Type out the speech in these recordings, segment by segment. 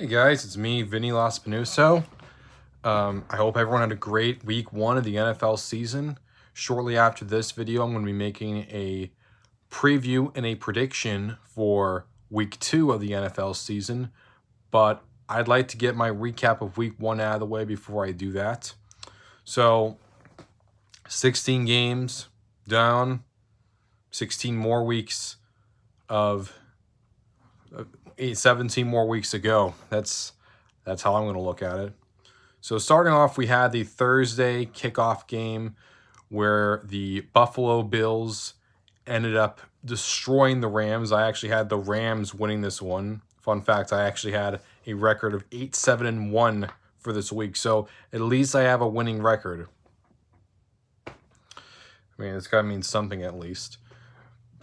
Hey guys, it's me, Vinny Lospinuso. I hope everyone had a great week 1 of the NFL season. Shortly after this video, I'm going to be making a preview and a prediction for week 2 of the NFL season. But I'd like to get my recap of week 1 out of the way before I do that. So, 16 games down, 16 more weeks of 17 more weeks to go. That's how I'm going to look at it. So starting off, we had the Thursday kickoff game where the Buffalo Bills ended up destroying the Rams. I actually had the Rams winning this one. Fun fact, I actually had a record of 8-7-1 for this week. So at least I have a winning record. I mean, it's got to mean something at least.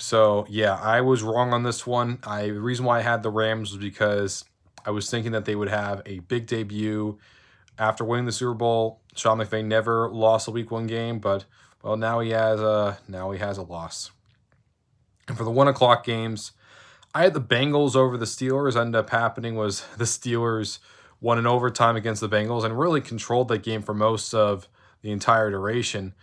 So, yeah, I was wrong on this one. The reason why I had the Rams was because I was thinking that they would have a big debut. After winning the Super Bowl, Sean McVay never lost a Week 1 game, but, well, now he has a loss. And for the 1 o'clock games, I had the Bengals over the Steelers. Ended up happening was the Steelers won in overtime against the Bengals and really controlled that game for most of the entire duration.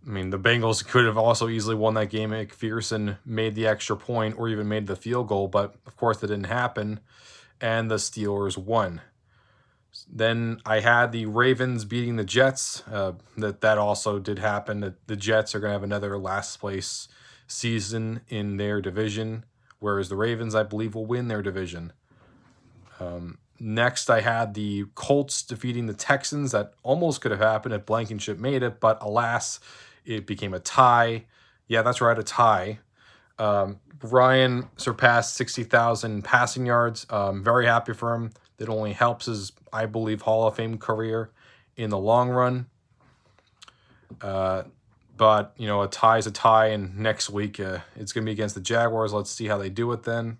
I mean, the Bengals could have also easily won that game if McPherson made the extra point or even made the field goal, but of course that didn't happen, and the Steelers won. Then I had the Ravens beating the Jets. That also did happen. The Jets are going to have another last place season in their division, whereas the Ravens, I believe, will win their division. Next, I had the Colts defeating the Texans. That almost could have happened if Blankenship made it, but alas, it became a tie. Yeah, that's right, a tie. Ryan surpassed 60,000 passing yards. Very happy for him. That only helps his, I believe, Hall of Fame career in the long run. But, you know, a tie is a tie, and next week it's going to be against the Jaguars. Let's see how they do it then.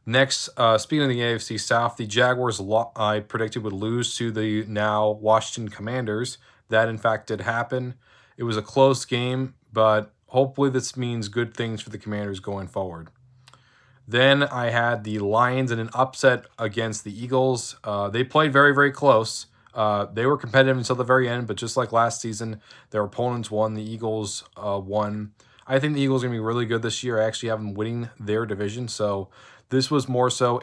Next, speaking of the AFC South, the Jaguars, I predicted, would lose to the now Washington Commanders. That, in fact, did happen. It was a close game, but hopefully this means good things for the Commanders going forward. Then I had the Lions in an upset against the Eagles. They played very, very close. They were competitive until the very end, but just like last season, their opponents won. The Eagles won. I think the Eagles are going to be really good this year. I actually have them winning their division, so this was more so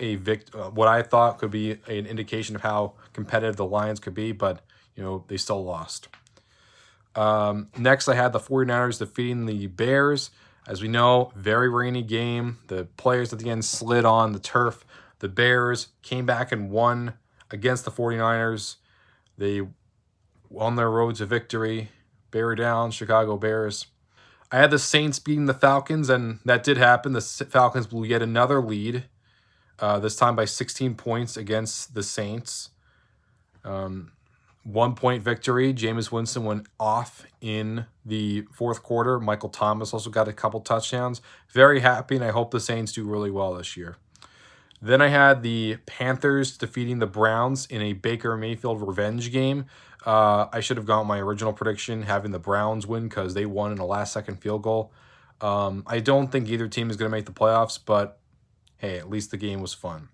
what I thought could be an indication of how competitive the Lions could be, but, you know, they still lost. Next, I had the 49ers defeating the Bears. As we know, very rainy game. The players at the end slid on the turf. The Bears came back and won against the 49ers. They on their road to victory. Bear down, Chicago Bears. I had the Saints beating the Falcons, and that did happen. The Falcons blew yet another lead, this time by 16 points against the Saints. 1-point victory. Jameis Winston went off in the fourth quarter. Michael Thomas also got a couple touchdowns. Very happy, and I hope the Saints do really well this year. Then I had the Panthers defeating the Browns in a Baker Mayfield revenge game. I should have gone my original prediction, having the Browns win because they won in a last-second field goal. I don't think either team is going to make the playoffs, but hey, at least the game was fun.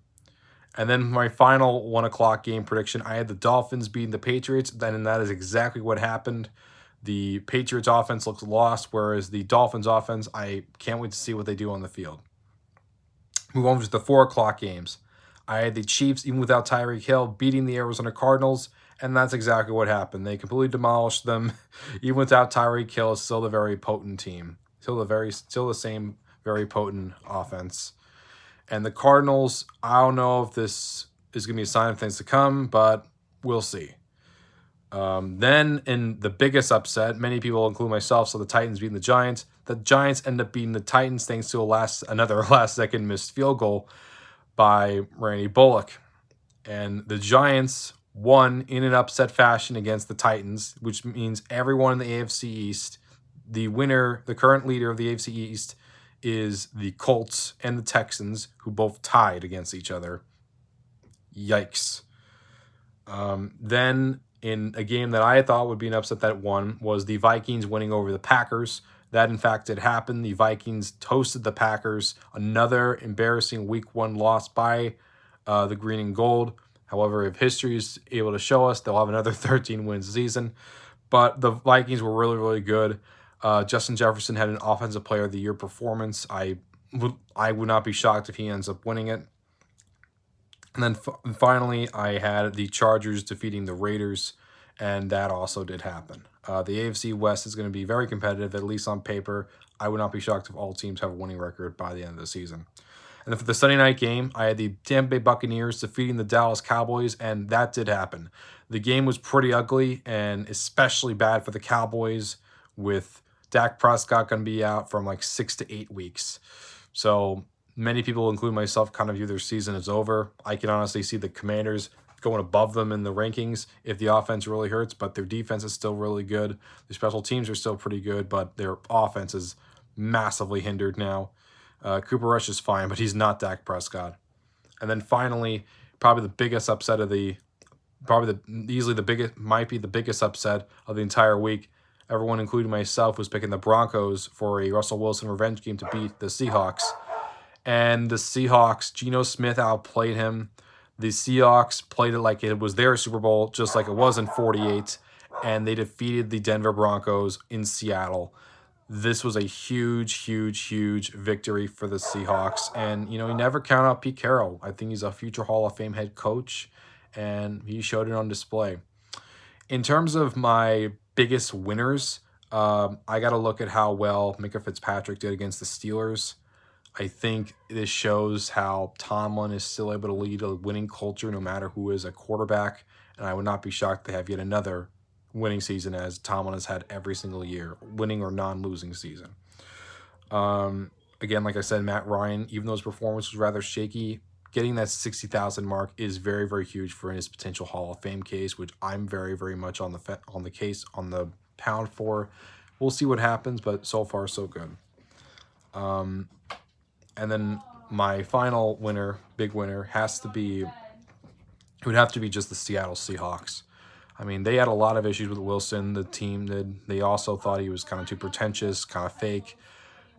And then my final 1 o'clock game prediction, I had the Dolphins beating the Patriots, and that is exactly what happened. The Patriots offense looks lost, whereas the Dolphins offense, I can't wait to see what they do on the field. Move on to the 4 o'clock games. I had the Chiefs, even without Tyreek Hill, beating the Arizona Cardinals, and that's exactly what happened. They completely demolished them. Even without Tyreek Hill, it's still a very potent team. Still the same very potent offense. And the Cardinals, I don't know if this is going to be a sign of things to come, but we'll see. Then, in the biggest upset, many people, including myself, saw the Titans beating the Giants. The Giants end up beating the Titans thanks to another last-second missed field goal by Randy Bullock. And the Giants won in an upset fashion against the Titans, which means everyone in the AFC East, the winner, the current leader of the AFC East, is the Colts and the Texans, who both tied against each other. Yikes. Then, in a game that I thought would be an upset that won, was the Vikings winning over the Packers. That, in fact, did happen. The Vikings toasted the Packers. Another embarrassing Week 1 loss by the green and gold. However, if history is able to show us, they'll have another 13 wins season. But the Vikings were really, really good. Justin Jefferson had an Offensive Player of the Year performance. I would not be shocked if he ends up winning it. And then finally, I had the Chargers defeating the Raiders, and that also did happen. The AFC West is going to be very competitive, at least on paper. I would not be shocked if all teams have a winning record by the end of the season. And then for the Sunday night game, I had the Tampa Bay Buccaneers defeating the Dallas Cowboys, and that did happen. The game was pretty ugly, and especially bad for the Cowboys, with Dak Prescott going to be out from like 6 to 8 weeks. So many people, including myself, kind of view their season as over. I can honestly see the Commanders going above them in the rankings if the offense really hurts, but their defense is still really good. The special teams are still pretty good, but their offense is massively hindered now. Cooper Rush is fine, but he's not Dak Prescott. And then finally, probably the biggest upset of might be the biggest upset of the entire week. Everyone, including myself, was picking the Broncos for a Russell Wilson revenge game to beat the Seahawks. And the Seahawks, Geno Smith outplayed him. The Seahawks played it like it was their Super Bowl, just like it was in 48. And they defeated the Denver Broncos in Seattle. This was a huge, huge, huge victory for the Seahawks. And, you never count out Pete Carroll. I think he's a future Hall of Fame head coach, and he showed it on display. In terms of my biggest winners, I got to look at how well Minka Fitzpatrick did against the Steelers. I think this shows how Tomlin is still able to lead a winning culture no matter who is a quarterback. And I would not be shocked to have yet another winning season, as Tomlin has had every single year, winning or non-losing season. Again, like I said, Matt Ryan, even though his performance was rather shaky, getting that 60,000 mark is very, very huge for his potential Hall of Fame case, which I'm very, very much on the pound for. We'll see what happens, but so far so good. And then my final winner, big winner, would have to be just the Seattle Seahawks. I mean, they had a lot of issues with Wilson. The team did. They also thought he was kind of too pretentious, kind of fake,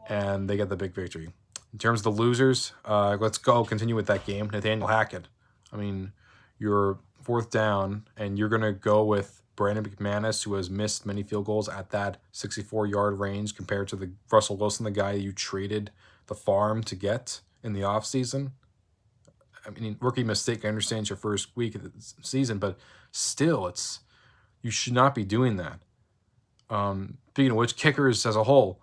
and they got the big victory. In terms of the losers, let's continue with that game. Nathaniel Hackett. I mean, you're fourth down, and you're going to go with Brandon McManus, who has missed many field goals at that 64-yard range compared to the Russell Wilson, the guy you traded the farm to get in the offseason. I mean, rookie mistake. I understand it's your first week of the season, but still, you should not be doing that. Speaking of which, kickers as a whole,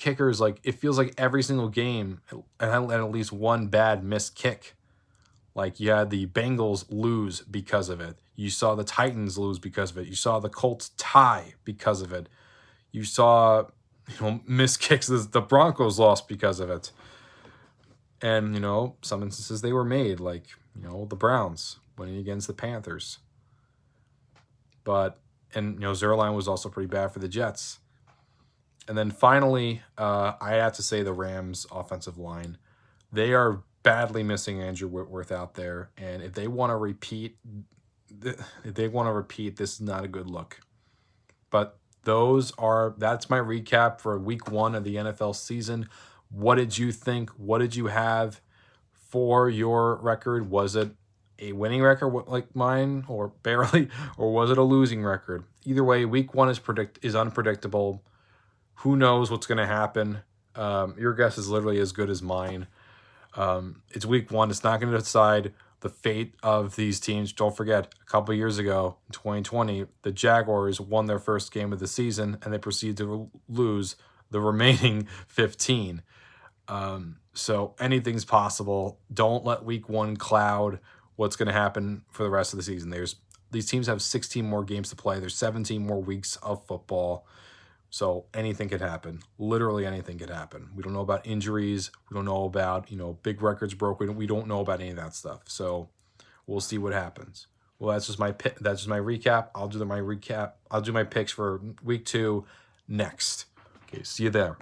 it feels like every single game had at least one bad missed kick. Like, you had the Bengals lose because of it. You saw the Titans lose because of it. You saw the Colts tie because of it. You saw, missed kicks. The Broncos lost because of it. And, some instances they were made, like, the Browns winning against the Panthers. Zerline was also pretty bad for the Jets. And then finally, I have to say the Rams' offensive line. They are badly missing Andrew Whitworth out there. And if they want to repeat, this is not a good look. But that's my recap for week 1 of the NFL season. What did you think? What did you have for your record? Was it a winning record like mine, or barely, or was it a losing record? Either way, week 1 is unpredictable. Who knows what's going to happen? Your guess is literally as good as mine. It's week 1. It's not going to decide the fate of these teams. Don't forget, a couple years ago, in 2020, the Jaguars won their first game of the season, and they proceeded to lose the remaining 15. So anything's possible. Don't let week 1 cloud what's going to happen for the rest of the season. These teams have 16 more games to play. There's 17 more weeks of football. So anything could happen. Literally anything could happen. We don't know about injuries. We don't know about, big records broken. We don't know about any of that stuff. So we'll see what happens. Well, that's just my recap. I'll do my picks for week 2 next. Okay, see you there.